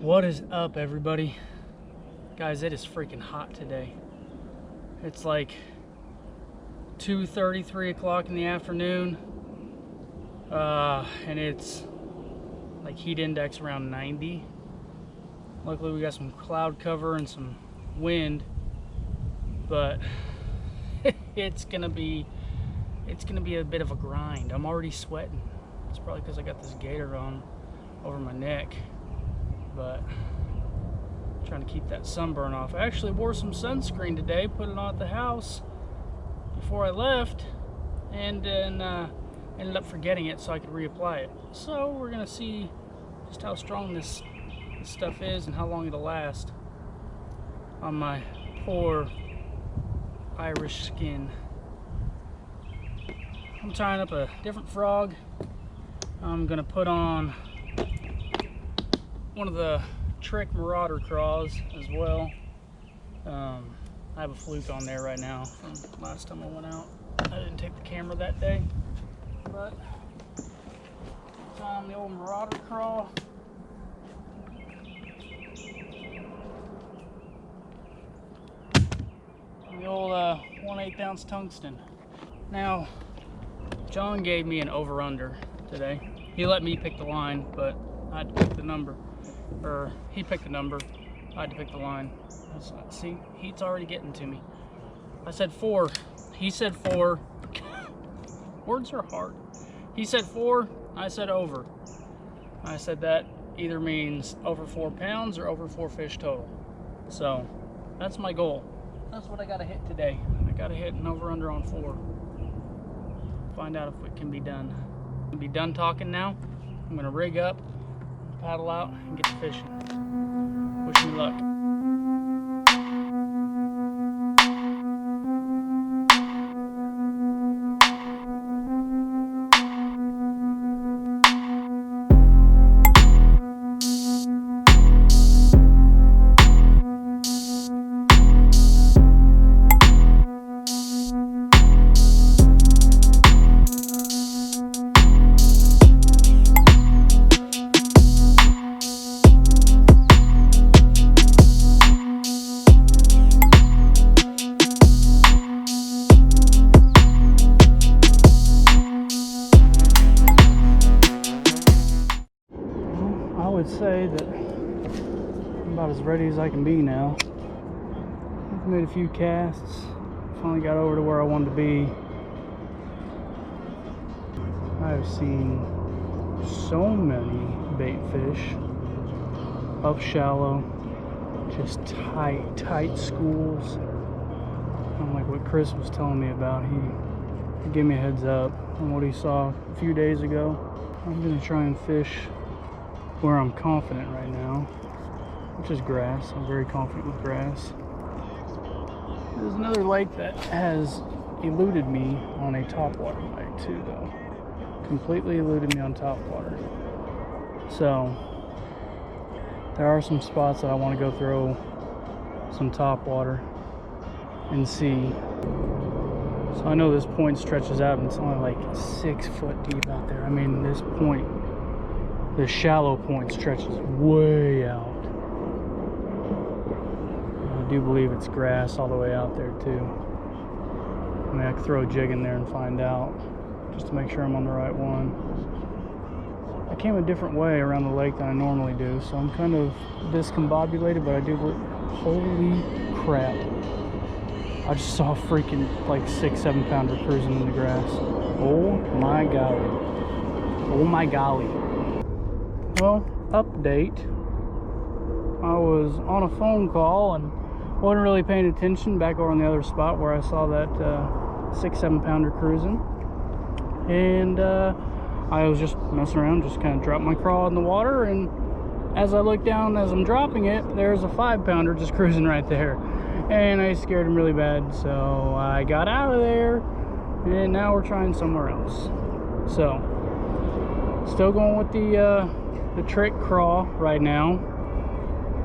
What is up, everybody? Guys, it is freaking hot today. It's like 2:30, 3 o'clock in the afternoon, and it's like heat index around 90. Luckily we got some cloud cover and some wind, but it's gonna be a bit of a grind. I'm already sweating. It's probably because I got this gaiter on over my neck, but I'm trying to keep that sunburn off. I actually wore some sunscreen today, put it on at the house before I left, and then ended up forgetting it so I could reapply it. So we're gonna see just how strong this stuff is and how long it'll last on my poor Irish skin. I'm tying up a different frog. I'm gonna put on one of the trick marauder craws as well. I have a fluke on there right now from last time I went out. I didn't take the camera that day, but it's on the old marauder craw. And the old 1/8 ounce tungsten. Now, John gave me an over-under today. He let me pick the line, but I had to pick the number. Or he picked the number, I had to pick the line. See, heat's already getting to me. I said 4. He said 4. Words are hard. He said 4. I said over. I said that either means over 4 pounds or over 4 fish total. So that's my goal. That's what I gotta hit today. I gotta hit an over under on 4. Find out if it can be done. I'm be done talking now. I'm gonna rig up, paddle out, and get to fishing. Wish me luck. I would say that I'm about as ready as I can be now. I've made a few casts, finally got over to where I wanted to be. I've seen so many bait fish up shallow, just tight schools. Like what Chris was telling me about, he gave me a heads up on what he saw a few days ago. I'm gonna try and fish where I'm confident right now, which is grass. I'm very confident with grass. There's another lake that has eluded me on a topwater lake too, though. Completely eluded me on topwater. So there are some spots that I want to go throw some topwater and see. So I know this point stretches out and it's only like 6 foot deep out there. I mean, this point, the shallow point, stretches way out. I do believe it's grass all the way out there too. I mean, I could throw a jig in there and find out, just to make sure I'm on the right one. I came a different way around the lake than I normally do, so I'm kind of discombobulated, but I do believe, holy crap. I just saw a freaking like 6-7 pounder cruising in the grass. Oh my golly. Oh my golly. Well, update. I was on a phone call and wasn't really paying attention back over on the other spot where I saw that 6-7 pounder cruising. And I was just messing around, just kind of dropped my crawl in the water, and as I look down as I'm dropping it, there's a 5 pounder just cruising right there. And I scared him really bad, so I got out of there, and now we're trying somewhere else. So, still going with the trick craw right now.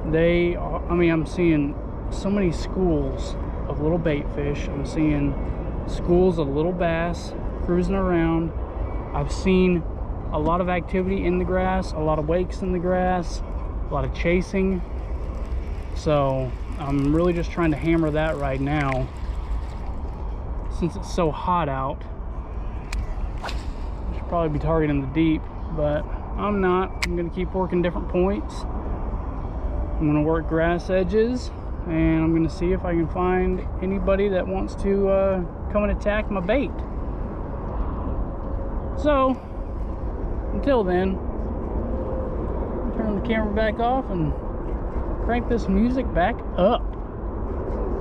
I'm seeing so many schools of little bait fish. I'm seeing schools of little bass cruising around. I've seen a lot of activity in the grass, a lot of wakes in the grass. a lot of chasing. So I'm really just trying to hammer that right now. Since it's so hot out, I should probably be targeting the deep, but I'm not. I'm gonna keep working different points. I'm gonna work grass edges, and I'm gonna see if I can find anybody that wants to come and attack my bait. So until then, turn the camera back off and crank this music back up,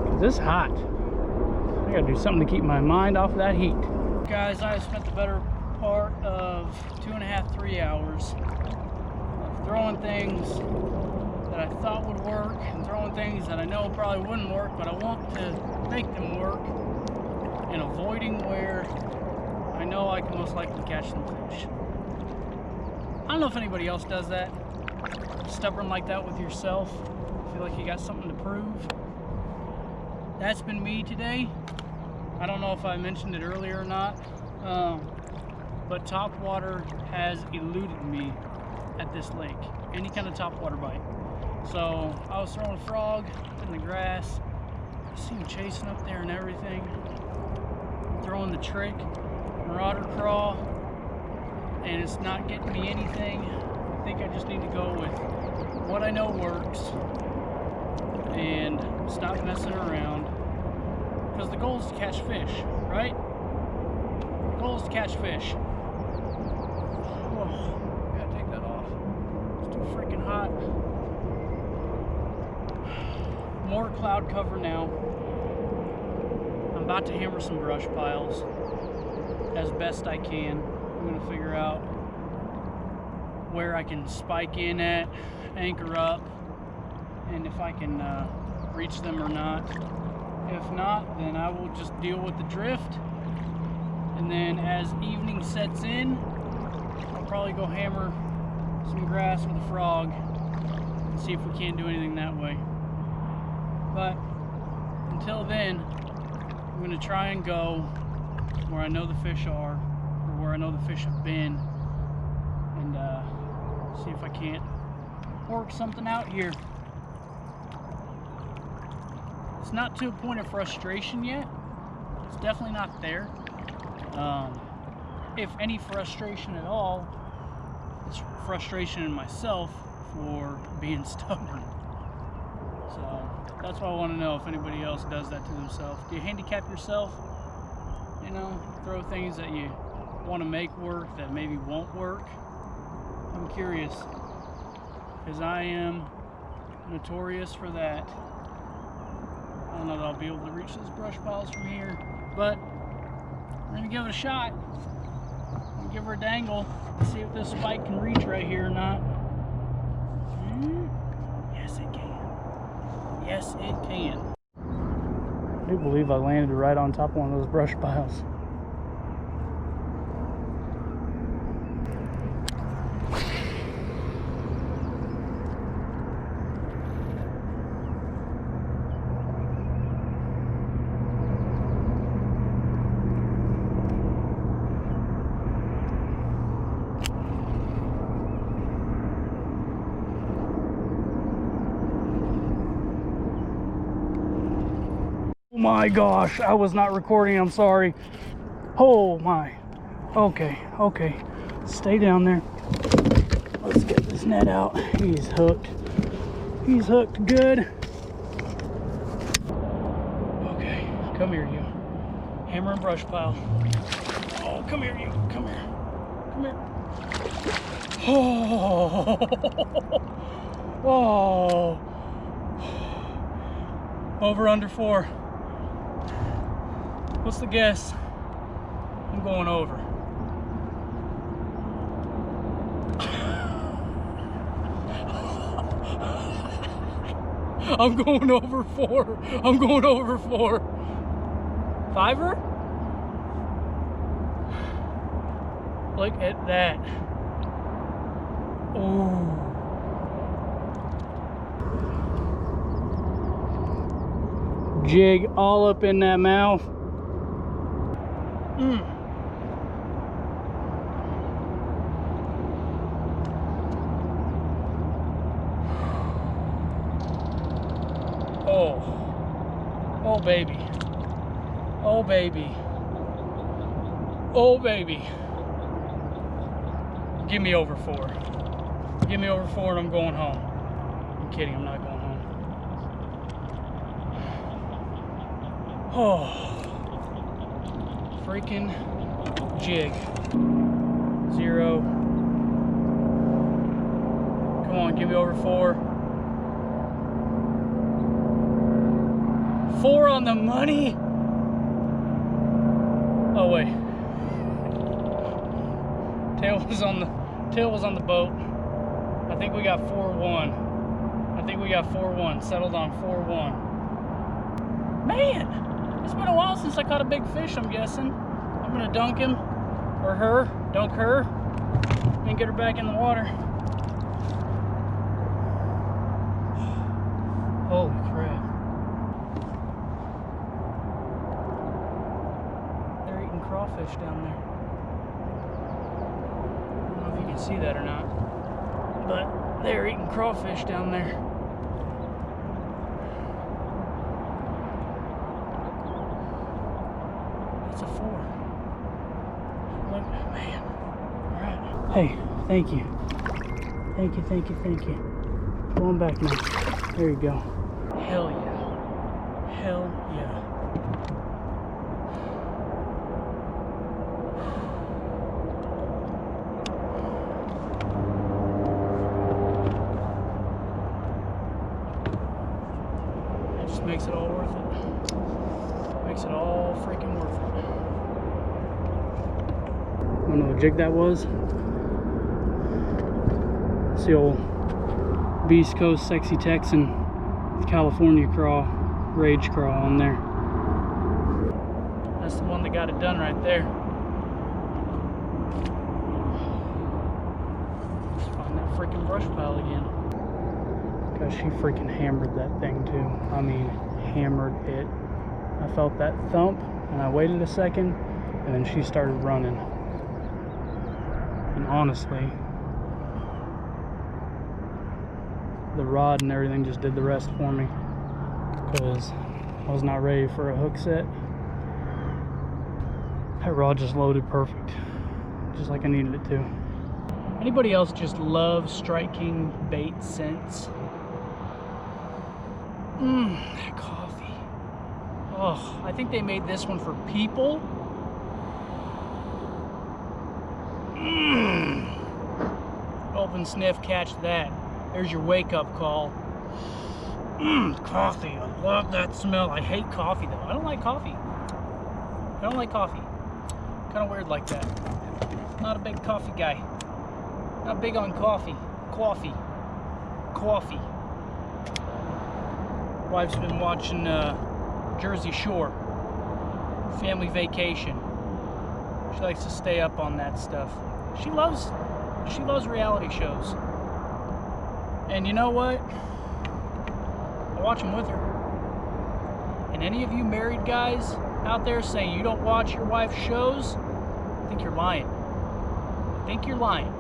'cause it's hot. I gotta do something to keep my mind off of that heat. Guys, I spent the better part of 2.5 to 3 hours throwing things that I thought would work and throwing things that I know probably wouldn't work, but I want to make them work, and avoiding where I know I can most likely catch some fish. I don't know if anybody else does that. Stubborn like that with yourself. Feel like you got something to prove. That's been me today. I don't know if I mentioned it earlier or not, but topwater has eluded me at this lake. Any kind of topwater bite. So I was throwing a frog in the grass. I see him chasing up there and everything. Throwing the trick, marauder crawl, and it's not getting me anything. I think I just need to go with what I know works and stop messing around. Because the goal is to catch fish, right? The goal is to catch fish. Oh, gotta take that off. It's too freaking hot. More cloud cover now. I'm about to hammer some brush piles as best I can. I'm gonna figure out where I can spike in at, anchor up, and if I can reach them or not. If not, then I will just deal with the drift. And then as evening sets in, I'll probably go hammer some grass with a frog and see if we can't do anything that way. But until then, I'm gonna try and go where I know the fish are, or where I know the fish have been, and see if I can't work something out here. It's not to a point of frustration yet. It's definitely not there. If any frustration at all, it's frustration in myself for being stubborn. So that's why I want to know if anybody else does that to themselves. Do you handicap yourself? You know, throw things that you want to make work that maybe won't work? I'm curious, because I am notorious for that. I don't know that I'll be able to reach those brush piles from here, but we're gonna give it a shot. I'm gonna give her a dangle, see if this spike can reach right here or not. Yes, it can. Yes, it can. I do believe I landed right on top of one of those brush piles. Oh my gosh, I was not recording, I'm sorry. Oh my. Okay, okay. Stay down there. Let's get this net out. He's hooked. He's hooked good. Okay, come here, you. Hammer and brush pile. Oh, come here, you. Come here. Come here. Oh. Oh. Over under 4. What's the guess? I'm going over. I'm going over 4. I'm going over 4. 5er? Look at that. Oh. Jig all up in that mouth. Oh. Oh, baby. Oh, baby. Oh, baby. Give me over 4. Give me over 4 and I'm going home. I'm kidding, I'm not going home. Oh. Freaking jig. 0. Come on, give me over 4. 4 on the money? Oh wait. Tail was on the boat. I think we got 4-1. I think we got 4-1. Settled on 4-1. Man, it's been a while since I caught a big fish, I'm guessing. I'm gonna dunk him or her, dunk her, and get her back in the water. Holy crap. They're eating crawfish down there. I don't know if you can see that or not, but they're eating crawfish down there. That's a 4. Look, man. All right. Hey, thank you. Thank you, thank you, thank you. Go on back now. There you go. Hell yeah. Hell yeah. It just makes it all worth it. Makes it all freaking worth it. I don't know what jig that was. It's the old Beast Coast Sexy Texan California craw, rage craw on there. That's the one that got it done right there. Let's find that freaking brush pile again. Gosh, she freaking hammered that thing too. I mean, hammered it. I felt that thump and I waited a second and then she started running. And honestly, the rod and everything just did the rest for me because I was not ready for a hook set. That rod just loaded perfect, just like I needed it to. Anybody else just love striking bait scents? That coffee. Oh, I think they made this one for people. Open, sniff, catch that. There's your wake-up call. Coffee. I love that smell. I hate coffee, though. I don't like coffee. I don't like coffee. Kind of weird like that. Not a big coffee guy. Not big on coffee. Coffee. Coffee. Wife's been watching Jersey Shore. Family Vacation. She likes to stay up on that stuff. She loves reality shows. And you know what? I watch them with her. And any of you married guys out there saying you don't watch your wife's shows, I think you're lying. I think you're lying.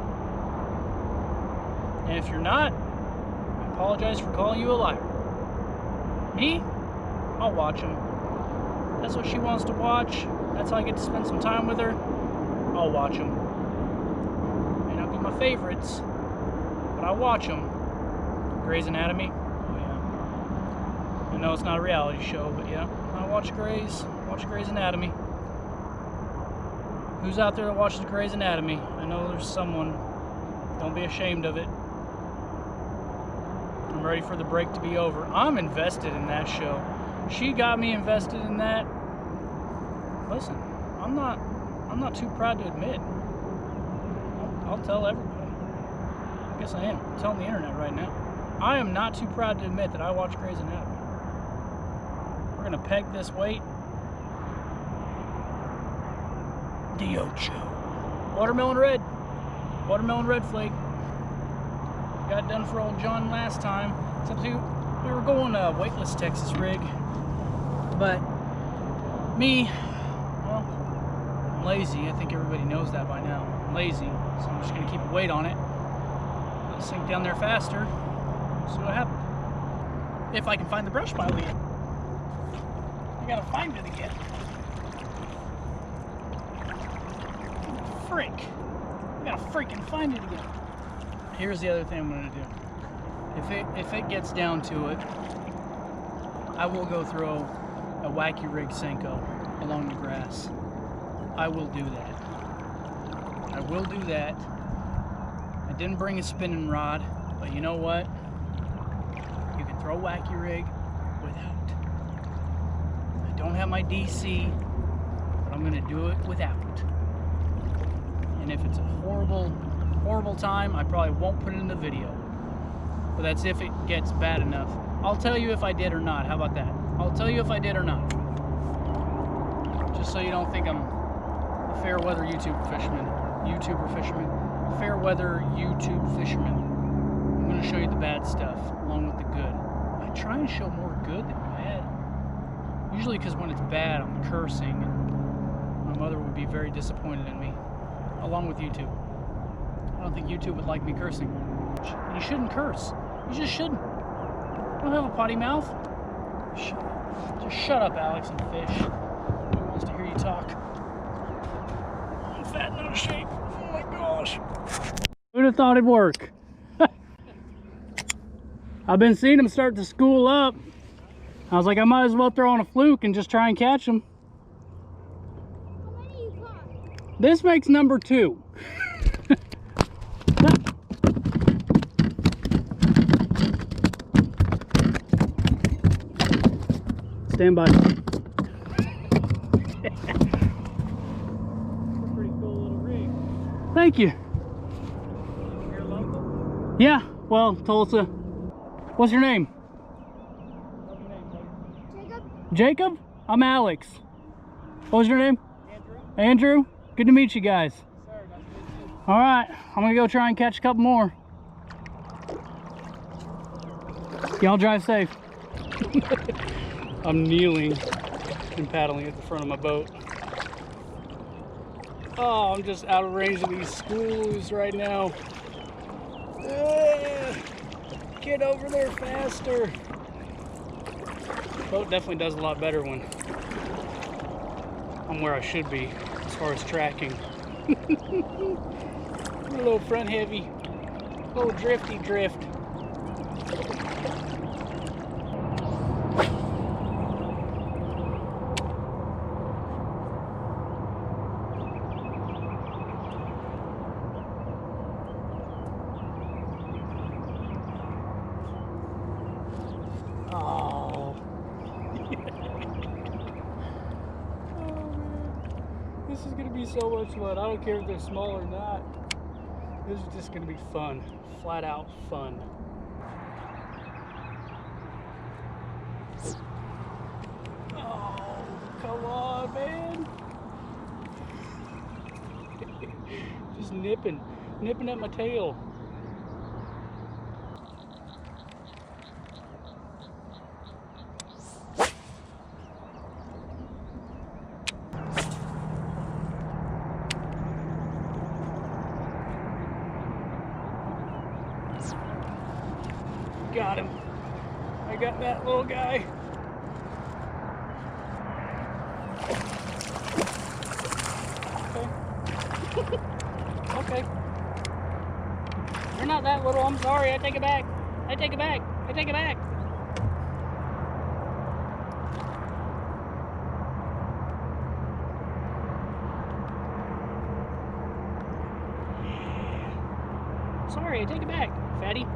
And if you're not, I apologize for calling you a liar. Me? I'll watch them. That's what she wants to watch. That's how I get to spend some time with her. I'll watch them. May not be my favorites, but I watch them. Grey's Anatomy? Oh yeah. I know it's not a reality show, but yeah. I watch Grey's Anatomy. Who's out there that watches Grey's Anatomy? I know there's someone. Don't be ashamed of it. I'm ready for the break to be over. I'm invested in that show. She got me invested in that. Listen, I'm not too proud to admit. I'll tell everybody. I guess I am. I'm telling the internet right now. I am not too proud to admit that I watch Grey's Anatomy. We're gonna peg this weight. D-Ocho. Watermelon red. Watermelon red flake. Got done for old John last time. Except we were going weightless Texas rig. But me, well, I'm lazy. I think everybody knows that by now. I'm lazy, so I'm just gonna keep a weight on it. Let it sink down there faster. See what happens. If I can find the brush pile again. I gotta find it again. Frick. I gotta freaking find it again. Here's the other thing I'm gonna do. If it gets down to it, I will go throw a wacky rig Senko along the grass. I will do that. I will do that. I didn't bring a spinning rod, but you know what? You can throw wacky rig without. I don't have my DC, but I'm gonna do it without. And if it's a horrible, horrible time, I probably won't put it in the video. But that's if it gets bad enough. I'll tell you if I did or not. How about that? I'll tell you if I did or not. Just so you don't think I'm a fair weather YouTuber fisherman. Fair weather YouTube fisherman. I'm going to show you the bad stuff along with the good. I try and show more good than bad. Usually because when it's bad, I'm cursing. And my mother would be very disappointed in me. Along with YouTube. I don't think YouTube would like me cursing. You shouldn't curse. You just shouldn't. I don't have a potty mouth. Just shut up, Alex, and fish. Nobody wants to hear you talk. I'm fat and out of shape. Oh my gosh. Who'd have thought it'd work? I've been seeing them start to school up. I was like, I might as well throw on a fluke and just try and catch them. How many you caught? This makes number 2. Stand by. Pretty cool little rig. Thank you. You're local? Yeah, well, Tulsa. What's your name? What's your name, buddy? Jacob? Jacob? I'm Alex. What was your name? Andrew. Andrew? Good to meet you guys. Sir, nice to meet you. All right, I'm gonna go try and catch a couple more. Y'all drive safe. I'm kneeling and paddling at the front of my boat. Oh, I'm just out of range of these schools right now. Get over there faster. Boat definitely does a lot better when I'm where I should be as far as tracking. A little front heavy, a little drifty drift. Oh. Oh man, this is gonna be so much fun. I don't care if they're small or not. This is just gonna be fun, flat out fun. Oh, come on, man. Just nipping at my tail. Got him. I got that little guy. Okay. Okay. You're not that little. I'm sorry. I take it back. I take it back. I take it back. Sorry. I take it back, fatty.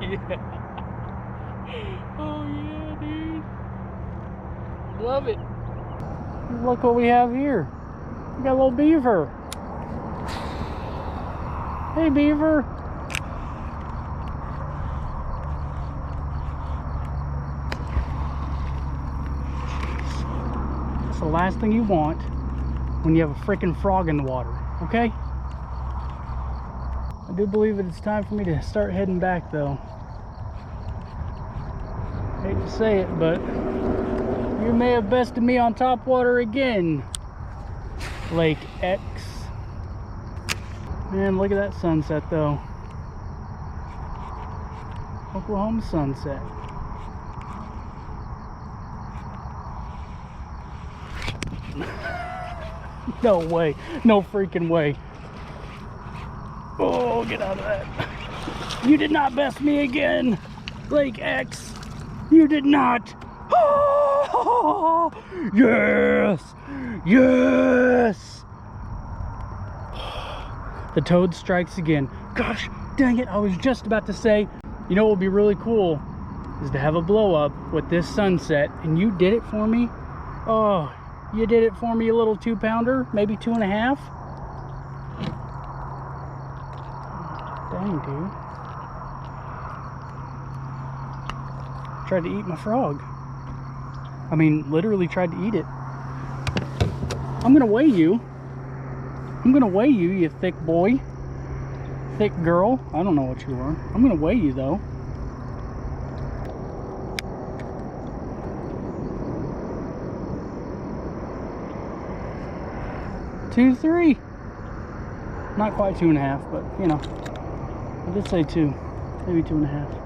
Yeah. Oh yeah, dude. Love it. Look what we have here. We got a little beaver. Hey, beaver. That's the last thing you want when you have a freaking frog in the water, okay? I do believe that it's time for me to start heading back though. Hate to say it, but you may have bested me on top water again, Lake X. Man, look at that sunset though. Oklahoma sunset. No way. No freaking way. Oh, get out of that. You did not best me again, Lake X. You did not. Oh, yes. Yes. The toad strikes again. Gosh, dang it. I was just about to say, you know what would be really cool is to have a blow up with this sunset, and you did it for me. Oh, you did it for me, a little 2-pounder, maybe 2.5. Dang, dude. Tried to eat my frog. I mean, literally tried to eat it. I'm gonna weigh you. I'm gonna weigh you, you thick boy. Thick girl. I don't know what you are. I'm gonna weigh you though. Two, 3. Not quite 2.5, but you know, I did say 2, maybe 2.5.